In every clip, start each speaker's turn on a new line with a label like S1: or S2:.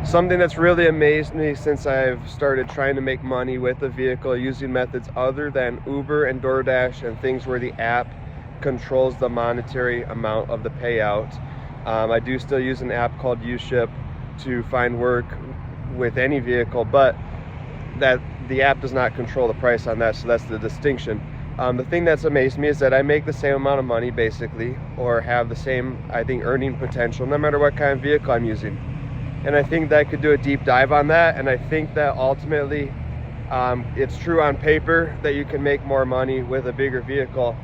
S1: Something that's really amazed me since I've started trying to make money with a vehicle using methods other than Uber and DoorDash and things where the app controls the monetary amount of the payout. I do still use an app called UShip to find work with any vehicle, but that the app does not control the price on that, so that's the distinction. The thing that's amazed me is that I make the same amount of money basically, or have the same, I think, earning potential no matter what kind of vehicle I'm using. And I think that I could do a deep dive on that, and I think that ultimately it's true on paper that you can make more money with a bigger vehicle,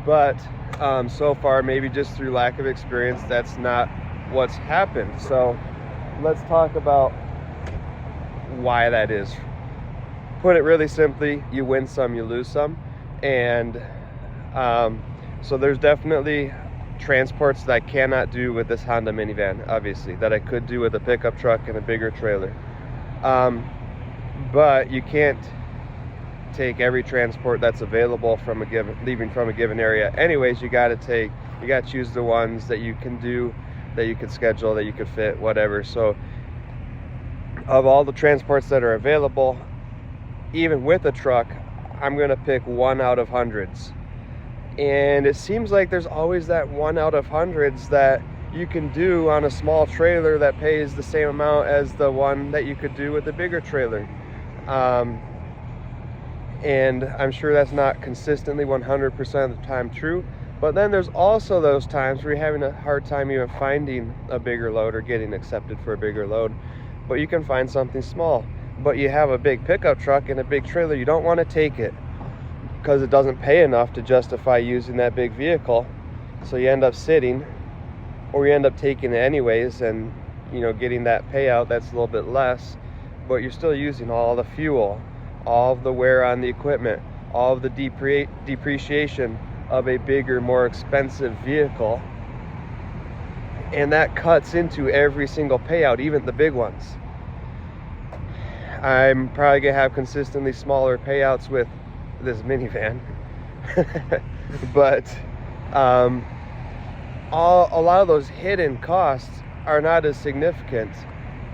S1: but so far, maybe just through lack of experience, that's not what's happened. So let's talk about why that is. Put it really simply, you win some, you lose some. And so there's definitely transports that I cannot do with this Honda minivan, obviously, that I could do with a pickup truck and a bigger trailer. But you can't take every transport that's available from leaving from a given area. Anyways, you got to choose the ones that you can do, that you could schedule, that you could fit, whatever. So of all the transports that are available, even with a truck, I'm going to pick one out of hundreds. And it seems like there's always that one out of hundreds that you can do on a small trailer that pays the same amount as the one that you could do with a bigger trailer. And I'm sure that's not consistently 100% of the time true. But then there's also those times where you're having a hard time even finding a bigger load or getting accepted for a bigger load, but you can find something small. But you have a big pickup truck and a big trailer, you don't want to take it because it doesn't pay enough to justify using that big vehicle. So you end up sitting, or you end up taking it anyways and, you know, getting that payout that's a little bit less, but you're still using all the fuel, all of the wear on the equipment, all of the depreciation of a bigger, more expensive vehicle. And that cuts into every single payout, even the big ones. I'm probably gonna have consistently smaller payouts with this minivan, but a lot of those hidden costs are not as significant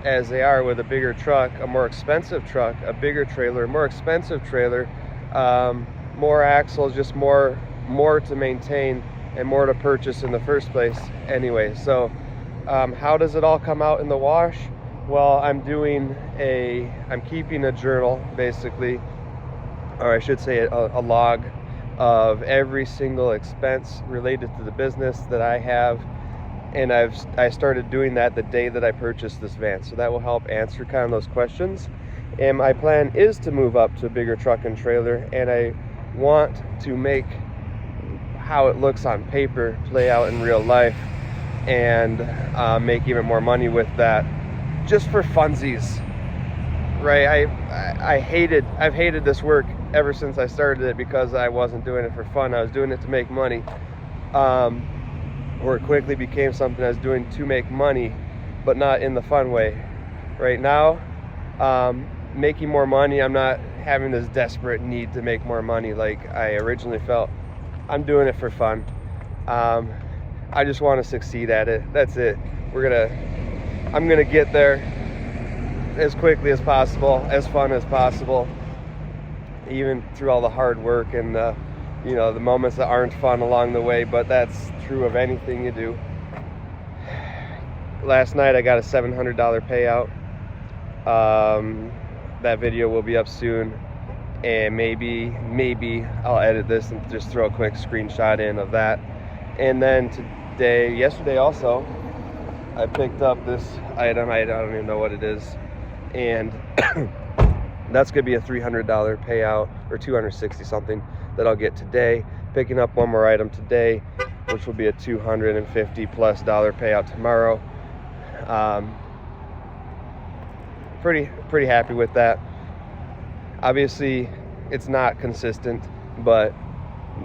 S1: as they are with a bigger truck, a more expensive truck, a bigger trailer, more expensive trailer, more axles, just more to maintain and more to purchase in the first place anyway. So how does it all come out in the wash? Well, I'm keeping a journal, basically, or I should say a log of every single expense related to the business that I have. And I started doing that the day that I purchased this van. So that will help answer kind of those questions. And my plan is to move up to a bigger truck and trailer, and I want to make how it looks on paper play out in real life, and make even more money with that, just for funsies, right? I've hated this work ever since I started it because I wasn't doing it for fun. I was doing it to make money, or it quickly became something I was doing to make money, but not in the fun way. Right now, making more money, I'm not having this desperate need to make more money like I originally felt. I'm doing it for fun. I just want to succeed at it. That's it. I'm gonna get there as quickly as possible, as fun as possible, even through all the hard work and the moments that aren't fun along the way. But that's true of anything you do. Last night I got a $700 payout. That video will be up soon, and maybe I'll edit this and just throw a quick screenshot in of that. And then yesterday also, I picked up this item. I don't even know what it is, and that's gonna be a $300 payout, or $260 something, that I'll get today. Picking up one more item today, which will be a $250+ payout tomorrow. Pretty happy with that. Obviously, it's not consistent, but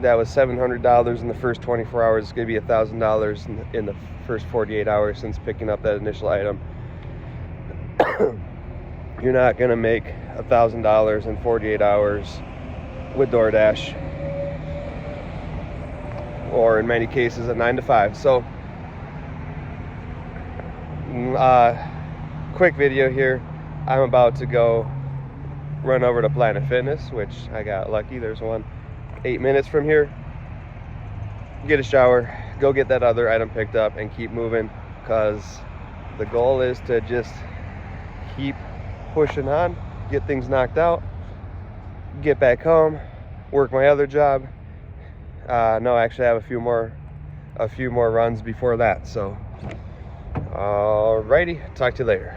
S1: that was $700 in the first 24 hours. It's going to be $1,000 in the first 48 hours since picking up that initial item. You're not going to make $1,000 in 48 hours with DoorDash, or in many cases a 9 to 5. So quick video here. I'm about to go run over to Planet Fitness, which I got lucky. There's one 8 minutes from here. Get a shower, go get that other item picked up, and keep moving, because the goal is to just keep pushing on, get things knocked out, get back home, work my other job. No, actually I have a few more runs before that. So alrighty, talk to you later.